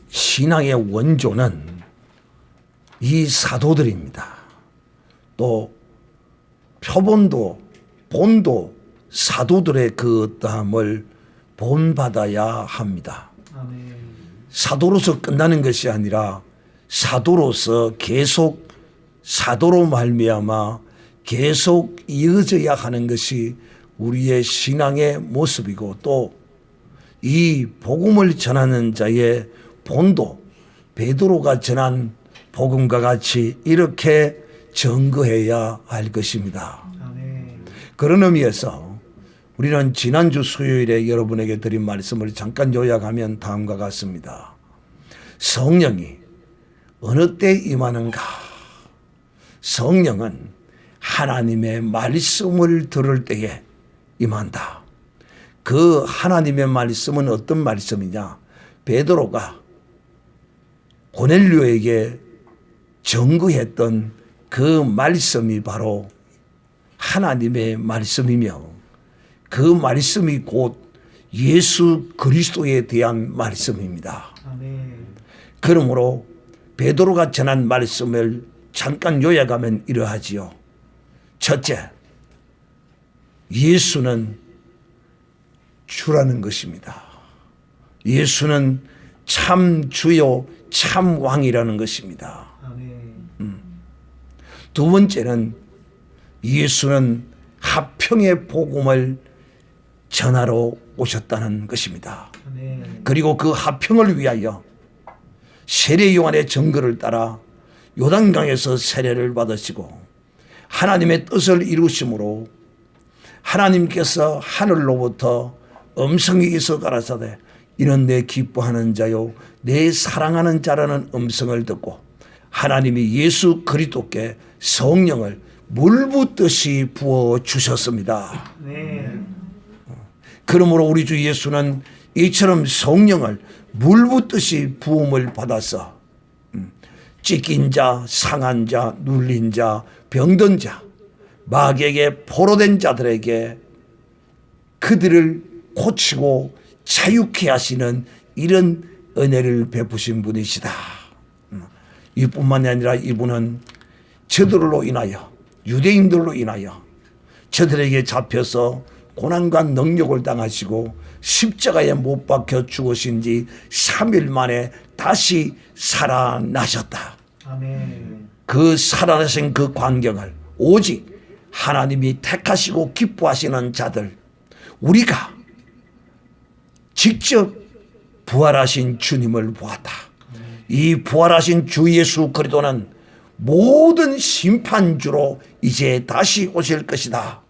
신앙의 원조는 이 사도들입니다. 또 표본도 본도 사도들의 그 어떠함을 본받아야 합니다. 아멘. 사도로서 끝나는 것이 아니라 사도로서 계속 사도로 말미암아 계속 이어져야 하는 것이 우리의 신앙의 모습이고 또 이 복음을 전하는 자의 본도 베드로가 전한 복음과 같이 이렇게 증거해야 할 것입니다. 아멘. 그런 의미에서 우리는 지난주 수요일에 여러분에게 드린 말씀을 잠깐 요약하면 다음과 같습니다. 성령이 어느 때 임하는가? 성령은 하나님의 말씀을 들을 때에 임한다. 그 하나님의 말씀은 어떤 말씀이냐? 베드로가 고넬료에게 증거했던 그 말씀이 바로 하나님의 말씀이며 그 말씀이 곧 예수 그리스도에 대한 말씀입니다. 아멘. 그러므로 베드로가 전한 말씀을 잠깐 요약하면 이러하지요. 첫째, 예수는 주라는 것입니다. 예수는 참 주요 참 왕이라는 것입니다. 아멘. 두 번째는 예수는 화평의 복음을 전하러 오셨다는 것입니다. 아멘. 그리고 그 화평을 위하여 세례 요한의 증거를 따라 요단강에서 세례를 받으시고 하나님의 뜻을 이루심으로 하나님께서 하늘로부터 음성이 있어 가라사대 이는 내 기뻐하는 자요 내 사랑하는 자라는 음성을 듣고 하나님이 예수 그리스도께 성령을 물 붓듯이 부어 주셨습니다. 아멘. 그러므로 우리 주 예수는 이처럼 성령을 물 붓듯이 부음을 받아서 찢긴 자, 상한 자, 눌린 자, 병든 자, 마귀에게 포로된 자들에게 그들을 고치고 자유케 하시는 이런 은혜를 베푸신 분이시다. 이뿐만이 아니라 이분은 저들로 인하여 유대인들로 인하여 저들에게 잡혀서 고난과 능력을 당하시고 십자가에 못 박혀 죽으신 지 3일 만에 다시 살아나셨다. 아멘. 그 살아나신 그 광경을 오직 하나님이 택하시고 기뻐하시는 자들 우리가 직접 부활하신 주님을 보았다. 이 부활하신 주 예수 그리스도는 모든 심판주로 이제 다시 오실 것이다.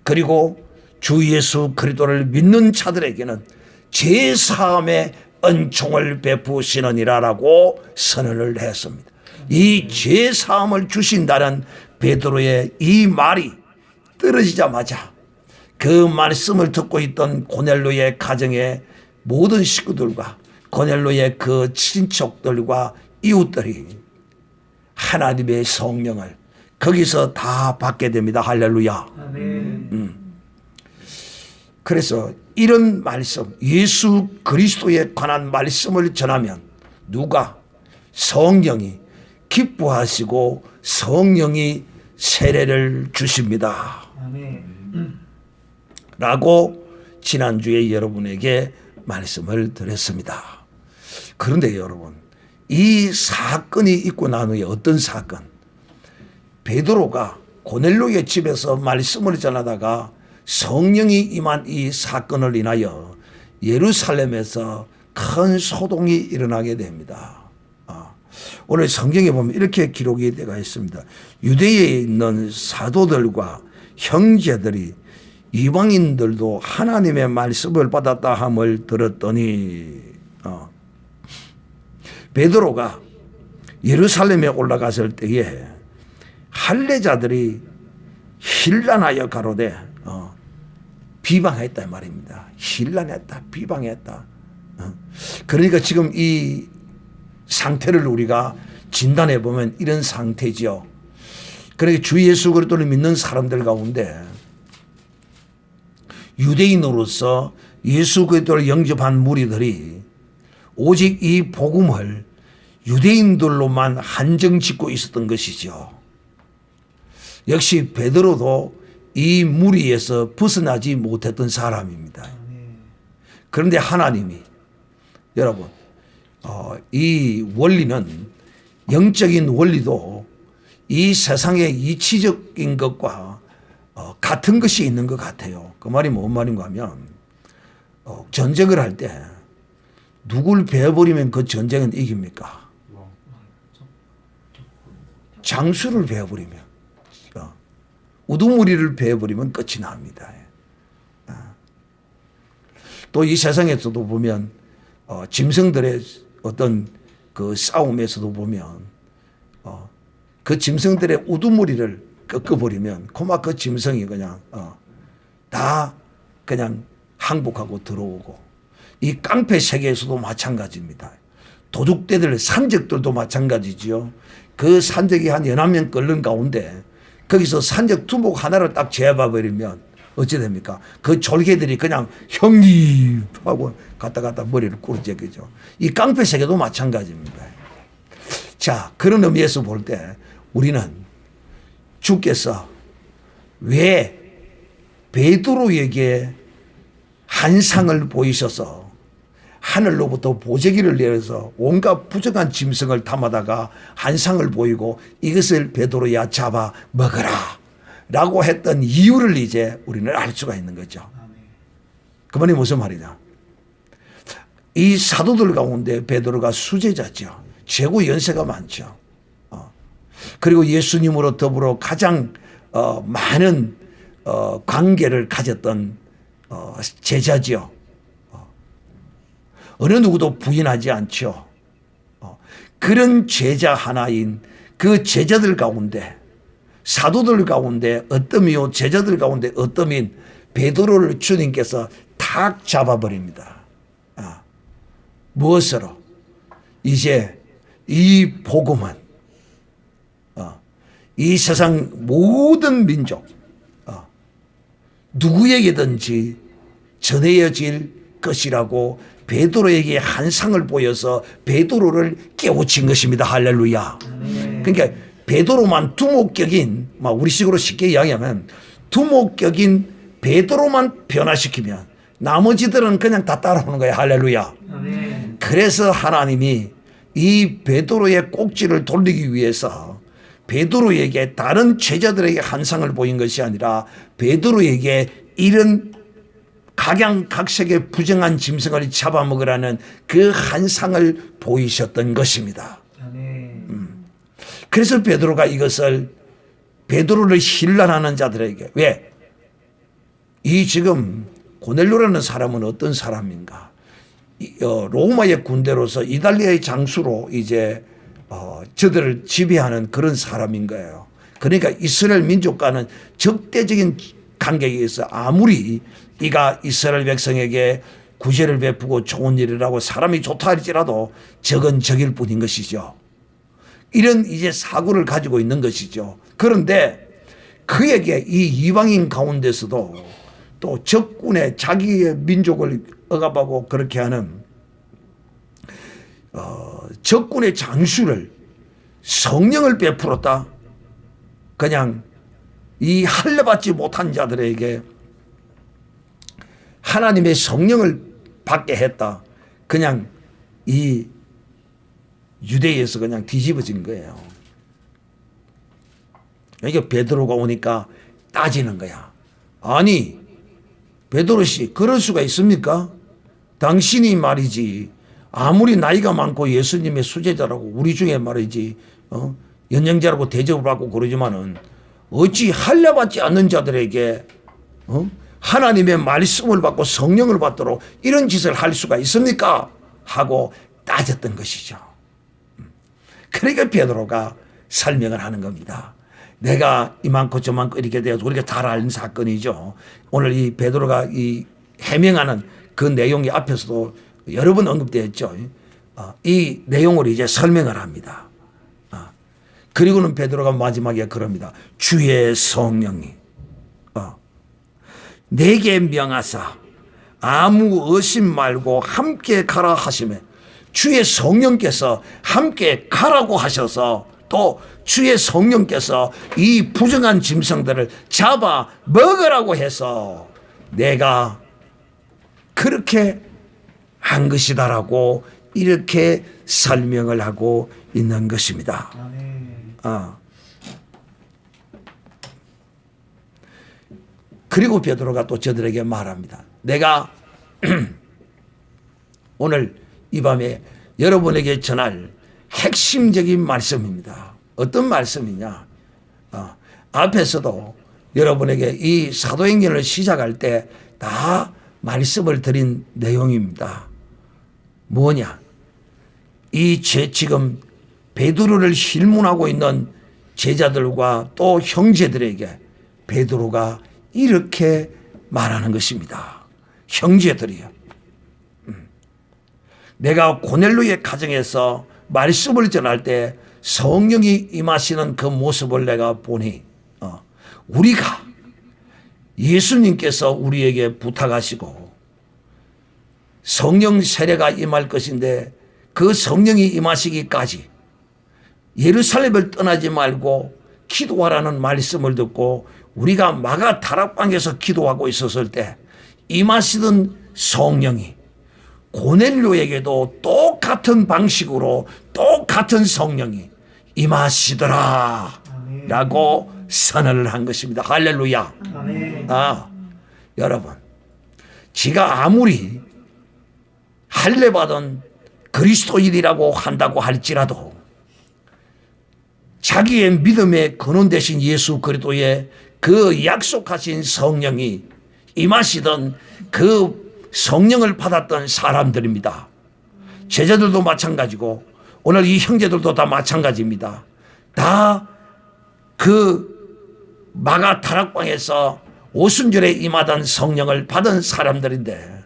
그리고 주 예수 그리스도를 믿는 자들에게는 죄사함의 은총을 베푸시느니라라고 선언을 했습니다. 이 죄사함을 주신다는 베드로의 이 말이 떨어지자마자 그 말씀을 듣고 있던 고넬로의 가정의 모든 식구들과 고넬로의 그 친척들과 이웃들이 하나님의 성령을 거기서 다 받게 됩니다. 할렐루야. 아멘. 그래서 이런 말씀 예수 그리스도에 관한 말씀을 전하면 누가 성령이 기뻐하시고 성령이 세례를 주십니다. 아멘. 라고 지난주에 여러분에게 말씀을 드렸습니다. 그런데 여러분 이 사건이 있고 난 후에 어떤 사건? 베드로가 고넬로의 집에서 말씀을 전하다가 성령이 임한 이 사건을 인하여 예루살렘에서 큰 소동이 일어나게 됩니다. 오늘 성경에 보면 이렇게 기록이 되어 있습니다. 유대에 있는 사도들과 형제들이 이방인들도 하나님의 말씀을 받았다 함을 들었더니 베드로가 예루살렘에 올라갔을 때에 할례자들이 힐난하여 가로되 비방했다 말입니다. 힐난했다, 비방했다. 그러니까 지금 이 상태를 우리가 진단해 보면 이런 상태지요. 그러니까 주 예수 그리스도를 믿는 사람들 가운데 유대인으로서 예수 그리스도를 영접한 무리들이 오직 이 복음을 유대인들로만 한정 짓고 있었던 것이죠. 역시 베드로도 이 무리에서 벗어나지 못했던 사람입니다. 그런데 하나님이 여러분 이 원리는 영적인 원리도 이 세상의 이치적인 것과 같은 것이 있는 것 같아요. 그 말이 뭔 말인가 하면 전쟁을 할 때 누굴 베어버리면 그 전쟁은 이깁니까? 장수를 베어버리면, 우두머리를 베어버리면 끝이 납니다. 또 이 세상에서도 보면 짐승들의 어떤 그 싸움에서도 보면 그 짐승들의 우두머리를 꺾어버리면 그만 그 짐승이 그냥 다 그냥 항복하고 들어오고, 이 깡패 세계에서도 마찬가지입니다. 도둑떼들 산적들도 마찬가지지요. 그 산적이 한 11명 끓는 가운데 거기서 산적 두목 하나를 딱 제압해버리면 어찌 됩니까? 그 졸개들이 그냥 형님 하고 갔다 머리를 꾸르제거죠. 이 깡패 세계도 마찬가지입니다. 자, 그런 의미에서 볼 때 우리는 주께서 왜 베드로에게 한상을 보이셔서 하늘로부터 보재기를 내려서 온갖 부정한 짐승을 담아다가 한상을 보이고 이것을 베드로야 잡아 먹어라 라고 했던 이유를 이제 우리는 알 수가 있는 거죠. 그 말이 무슨 말이냐. 이 사도들 가운데 베드로가 수제자죠. 최고 연세가 많죠. 그리고 예수님으로 더불어 가장 많은 관계를 가졌던 제자지요. 어느 누구도 부인하지 않죠. 그런 제자 하나인 그 제자들 가운데, 사도들 가운데 어떠미요 제자들 가운데 어떠민 베드로를 주님께서 탁 잡아버립니다. 무엇으로? 이제 이 복음은 이 세상 모든 민족 누구에게든지 전해질 것이라고 베드로에게 한상을 보여서 베드로를 깨우친 것입니다. 할렐루야. 그러니까 베드로만 두목격인, 우리식으로 쉽게 이야기하면 두목격인 베드로만 변화시키면 나머지들은 그냥 다 따라오는 거예요. 할렐루야. 그래서 하나님이 이 베드로의 꼭지를 돌리기 위해서 베드로에게 다른 제자들에게 한상을 보인 것이 아니라 베드로에게 이런 각양각색의 부정한 짐승을 잡아먹으라는 그 한상을 보이셨던 것입니다. 그래서 베드로가 이것을 베드로를 신란하는 자들에게, 왜? 이 지금 고넬료라는 사람은 어떤 사람인가? 로마의 군대로서 이탈리아의 장수로 이제 저들을 지배하는 그런 사람인 거예요. 그러니까 이스라엘 민족과는 적대적인 관계에 있어 아무리 이가 이스라엘 백성에게 구제를 베푸고 좋은 일이라고 사람이 좋다 할지라도 적은 적일 뿐인 것이죠. 이런 이제 사고를 가지고 있는 것이죠. 그런데 그에게 이 이방인 가운데서도 또 적군의 자기의 민족을 억압하고 그렇게 하는 적군의 장수를 성령을 베풀었다. 그냥 이 할례받지 못한 자들에게 하나님의 성령을 받게 했다. 그냥 이 유대에서 그냥 뒤집어진 거예요. 그러니까 베드로가 오니까 따지는 거야. 아니 베드로 씨, 그럴 수가 있습니까? 당신이 말이지 아무리 나이가 많고 예수님의 수제자라고 우리 중에 말이지 연영자라고 대접을 받고 그러지만은 어찌 할례받지 않는 자들에게 하나님의 말씀을 받고 성령을 받도록 이런 짓을 할 수가 있습니까? 하고 따졌던 것이죠. 그러니까 베드로가 설명을 하는 겁니다. 내가 이만큼 저만큼 이렇게 되어서 우리가 잘 아는 사건이죠. 오늘 이 베드로가 이 해명하는 그 내용이 앞에서도 여러 번 언급되었죠. 이 내용을 이제 설명을 합니다. 그리고는 베드로가 마지막에 그럽니다. 주의 성령이 내게 명하사 아무 의심 말고 함께 가라 하시매 주의 성령께서 함께 가라고 하셔서 또 주의 성령께서 이 부정한 짐승들을 잡아 먹으라고 해서 내가 그렇게 한 것이다라고 이렇게 설명을 하고 있는 것입니다. 아멘. 그리고 베드로가 또 저들에게 말합니다. 내가 오늘 이 밤에 여러분에게 전할 핵심적인 말씀입니다. 어떤 말씀이냐? 앞에서도 여러분에게 이 사도행전을 시작할 때 다 말씀을 드린 내용입니다. 뭐냐? 지금 베드로를 실문하고 있는 제자들과 또 형제들에게 베드로가 이렇게 말하는 것입니다. 형제들이요. 내가 고넬로의 가정에서 말씀을 전할 때 성령이 임하시는 그 모습을 내가 보니 우리가 예수님께서 우리에게 부탁하시고 성령 세례가 임할 것인데 그 성령이 임하시기까지 예루살렘을 떠나지 말고 기도하라는 말씀을 듣고 우리가 마가 다락방에서 기도하고 있었을 때 임하시던 성령이 고넬료에게도 똑같은 방식으로 똑같은 성령이 임하시더라 라고 선언을 한 것입니다. 할렐루야. 아멘. 여러분, 지가 아무리 할례받은 그리스도인이라고 한다고 할지라도 자기의 믿음의 근원 되신 예수 그리스도의 그 약속하신 성령이 임하시던 그 성령을 받았던 사람들입니다. 제자들도 마찬가지고 오늘 이 형제들도 다 마찬가지입니다. 다 그 마가 다락방에서 오순절에 임하던 성령을 받은 사람들인데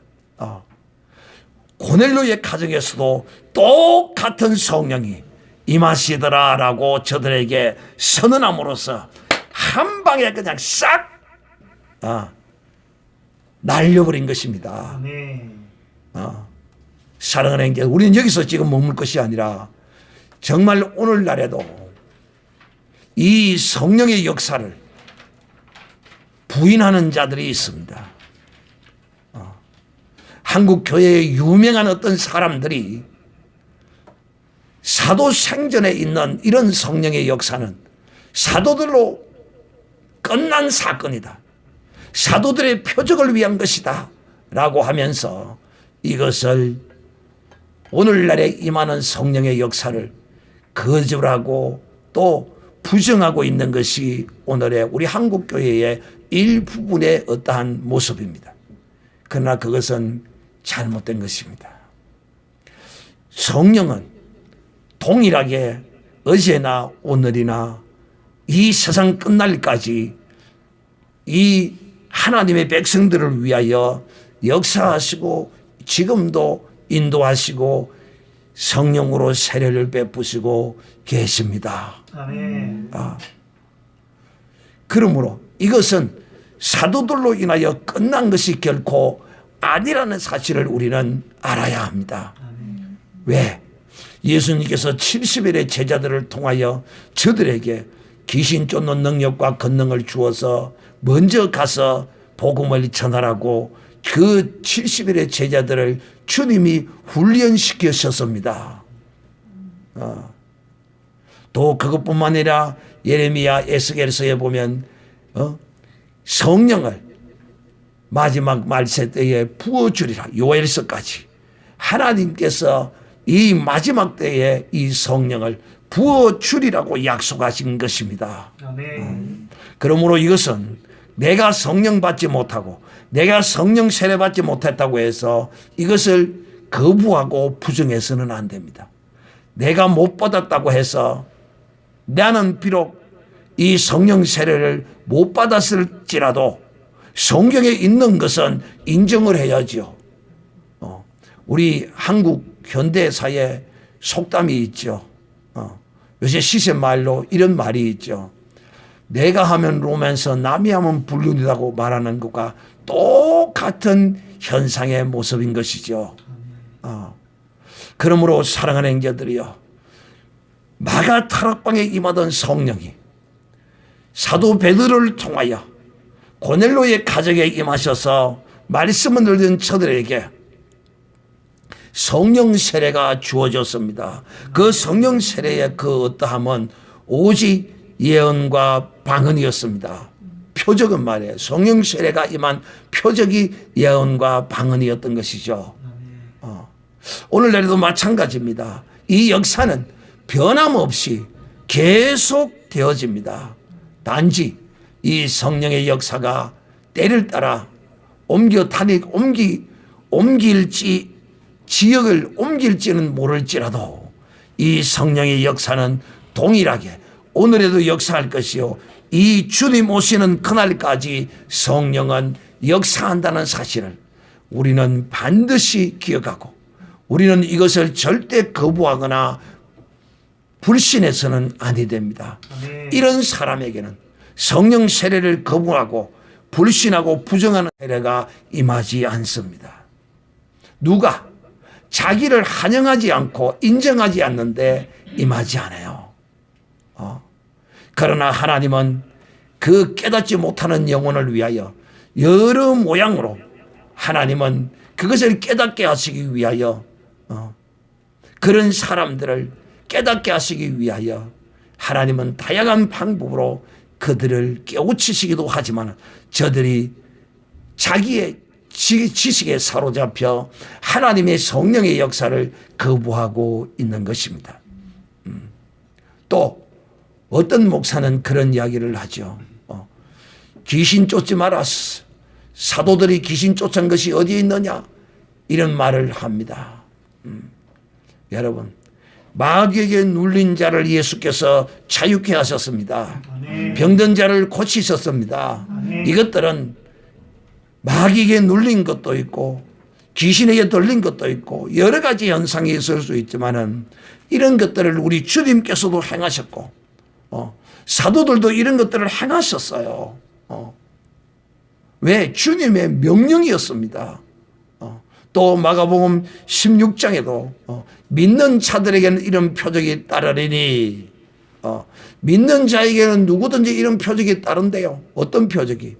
고넬로의 가정에서도 똑같은 성령이 임하시더라라고 저들에게 선언함으로써 한 방에 그냥 싹 날려버린 것입니다. 아멘. 사랑하는 게 우리는 여기서 지금 머물 것이 아니라 정말 오늘날에도 이 성령의 역사를 부인하는 자들이 있습니다. 한국 교회에 유명한 어떤 사람들이 사도생전에 있는 이런 성령의 역사는 사도들로 끝난 사건이다. 사도들의 표적을 위한 것이다. 라고 하면서 이것을 오늘날에 임하는 성령의 역사를 거절하고 또 부정하고 있는 것이 오늘의 우리 한국교회의 일부분의 어떠한 모습입니다. 그러나 그것은 잘못된 것입니다. 성령은 동일하게 어제나 오늘이나 이 세상 끝날까지 이 하나님의 백성들을 위하여 역사하시고 지금도 인도하시고 성령으로 세례를 베푸시고 계십니다. 아멘. 그러므로 이것은 사도들로 인하여 끝난 것이 결코 아니라는 사실을 우리는 알아야 합니다. 왜? 예수님께서 70일의 제자들을 통하여 저들에게 귀신 쫓는 능력과 권능을 주어서 먼저 가서 복음을 전하라고 그 70일의 제자들을 주님이 훈련시키셨습니다. 또 그것뿐만 아니라 예레미야 에스겔서에 보면 성령을 마지막 말세 때에 부어주리라. 요엘서까지 하나님께서 이 마지막 때에 이 성령을 부어주리라고 약속하신 것입니다. 아멘. 그러므로 이것은 내가 성령 받지 못하고 내가 성령 세례 받지 못했다고 해서 이것을 거부하고 부정해서는 안 됩니다. 내가 못 받았다고 해서 나는 비록 이 성령 세례를 못 받았을지라도 성경에 있는 것은 인정을 해야죠. 우리 한국 현대사에 속담이 있죠. 요새 시세말로 이런 말이 있죠. 내가 하면 로맨서 남이 하면 불륜이라고 말하는 것과 똑같은 현상의 모습인 것이죠. 그러므로 사랑하는 형제들이여, 마가 타락방에 임하던 성령이 사도 베드로를 통하여 고넬로의 가정에 임하셔서 말씀을 들은 저들에게 성령 세례가 주어졌습니다. 그 성령 세례의 그 어떠함은 오직 예언과 방언이었습니다. 표적은 말이에요. 성령 세례가 임한 표적이 예언과 방언이었던 것이죠. 오늘날에도 마찬가지입니다. 이 역사는 변함없이 계속 되어집니다. 단지 이 성령의 역사가 때를 따라 옮길지 지역을 옮길지는 모를지라도 이 성령의 역사는 동일하게 오늘에도 역사할 것이요, 이 주님 오시는 그날까지 성령은 역사한다는 사실을 우리는 반드시 기억하고, 우리는 이것을 절대 거부하거나 불신해서는 아니 됩니다. 이런 사람에게는 성령 세례를 거부하고 불신하고 부정하는 세례가 임하지 않습니다. 누가 자기를 환영하지 않고 인정하지 않는데 임하지 않아요. 그러나 하나님은 그 깨닫지 못하는 영혼을 위하여 여러 모양으로 하나님은 그것을 깨닫게 하시기 위하여 그런 사람들을 깨닫게 하시기 위하여 하나님은 다양한 방법으로 그들을 깨우치시기도 하지만 저들이 자기의 지식에 사로잡혀 하나님의 성령의 역사를 거부하고 있는 것입니다. 또 어떤 목사는 그런 이야기를 하죠. 귀신 쫓지 마라. 사도들이 귀신 쫓은 것이 어디에 있느냐? 이런 말을 합니다. 여러분, 마귀에게 눌린 자를 예수께서 자유케 하셨습니다. 병든 자를 고치셨습니다. 이것들은 마귀에게 눌린 것도 있고 귀신에게 들린 것도 있고 여러 가지 현상이 있을 수 있지만은 이런 것들을 우리 주님께서도 행하셨고 사도들도 이런 것들을 행하셨어요. 왜? 주님의 명령이었습니다. 또 마가복음 16장에도 믿는 자들에게는 이런 표적이 따르리니, 믿는 자에게는 누구든지 이런 표적이 따른대요. 어떤 표적이?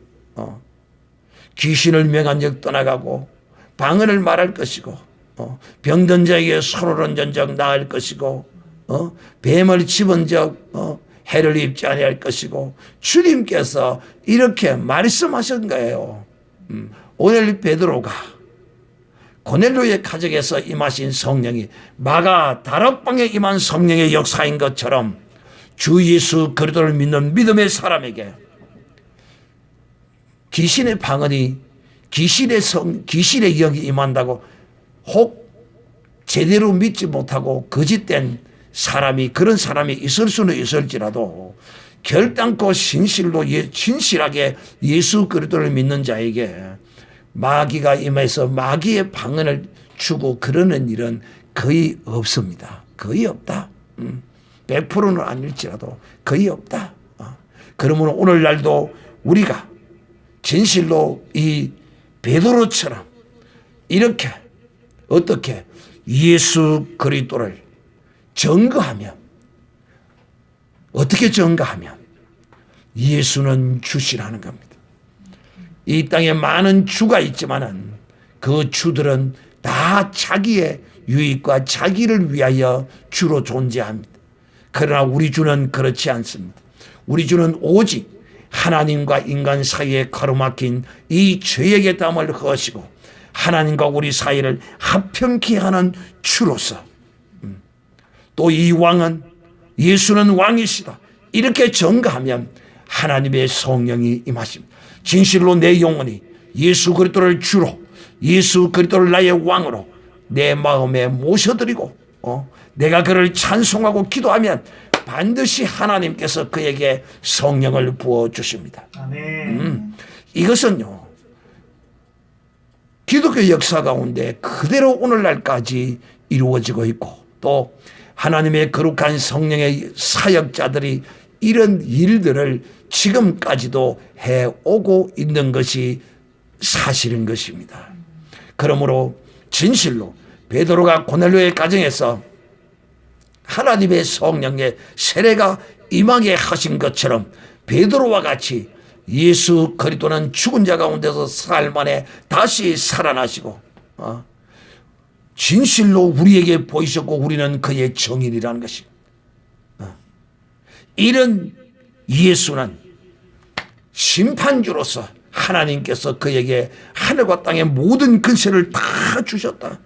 귀신을 명한 적 떠나가고 방언을 말할 것이고 병든 자에게 손을 얹은 적 나을 것이고 뱀을 집은 적 해를 입지 아니할 것이고, 주님께서 이렇게 말씀하신 거예요. 오늘 베드로가 고넬로의 가정에서 임하신 성령이 마가 다락방에 임한 성령의 역사인 것처럼 주 예수 그리스도를 믿는 믿음의 사람에게 귀신의 방언이 귀신의 영이 임한다고 혹 제대로 믿지 못하고 거짓된 사람이, 그런 사람이 있을 수는 있을지라도 결단코 진실하게 예수 그리스도를 믿는 자에게 마귀가 임해서 마귀의 방언을 주고 그러는 일은 거의 없습니다. 거의 없다. 100%는 아닐지라도 거의 없다. 그러므로 오늘날도 우리가 진실로 이 베드로처럼 이렇게 어떻게 예수 그리스도를 증거하면, 어떻게 증거하면 예수는 주시라는 겁니다. 이 땅에 많은 주가 있지만은 그 주들은 다 자기의 유익과 자기를 위하여 주로 존재합니다. 그러나 우리 주는 그렇지 않습니다. 우리 주는 오직 하나님과 인간 사이에 가로막힌 이 죄의 괴담을 허시고 하나님과 우리 사이를 합평케 하는 주로서, 또 이 왕은 예수는 왕이시다 이렇게 증거하면 하나님의 성령이 임하십니다. 진실로 내 영혼이 예수 그리스도를 주로, 예수 그리스도를 나의 왕으로 내 마음에 모셔드리고 내가 그를 찬송하고 기도하면 반드시 하나님께서 그에게 성령을 부어주십니다. 이것은요, 기독교 역사 가운데 그대로 오늘날까지 이루어지고 있고, 또 하나님의 거룩한 성령의 사역자들이 이런 일들을 지금까지도 해오고 있는 것이 사실인 것입니다. 그러므로 진실로 베드로가 고넬료의 가정에서 하나님의 성령의 세례가 임하게 하신 것처럼 베드로와 같이 예수 그리스도는 죽은 자 가운데서 사흘 만에 다시 살아나시고 진실로 우리에게 보이셨고 우리는 그의 증인이라는 것입니다. 이런 예수는 심판주로서 하나님께서 그에게 하늘과 땅의 모든 근세를 다 주셨다.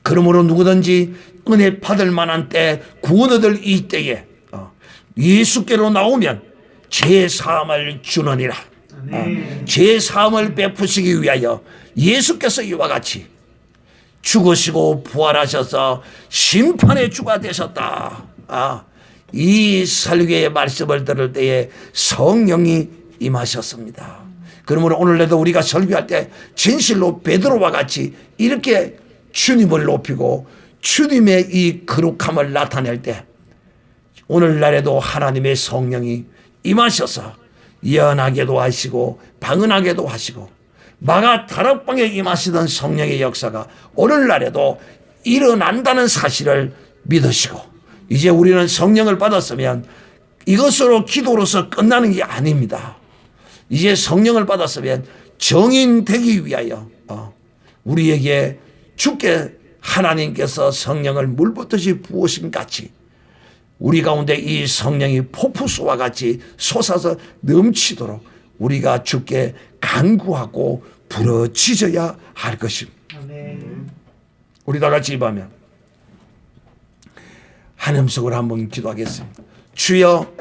그러므로 누구든지 은혜 받을 만한 때 구원 얻을 이 때에 예수께로 나오면 죄사함을 주느니라. 죄사함을 베푸시기 위하여 예수께서 이와 같이 죽으시고 부활하셔서 심판의 주가 되셨다. 이 설교의 말씀을 들을 때에 성령이 임하셨습니다. 그러므로 오늘날도 우리가 설교할 때 진실로 베드로와 같이 이렇게 주님을 높이고 주님의 이 거룩함을 나타낼 때 오늘날에도 하나님의 성령이 임하셔서 예언하게도 하시고 방언하게도 하시고 마가 다락방에 임하시던 성령의 역사가 오늘날에도 일어난다는 사실을 믿으시고 이제 우리는 성령을 받았으면 이것으로 기도로서 끝나는 게 아닙니다. 이제 성령을 받았으면 정인 되기 위하여 우리에게 주께 하나님께서 성령을 물붓듯이 부으신 같이 우리 가운데 이 성령이 폭포수와 같이 솟아서 넘치도록 우리가 주께 간구하고 부르짖어야 할 것입니다. 우리 다 같이 입하면 한음속으로 한번 기도하겠습니다. 주여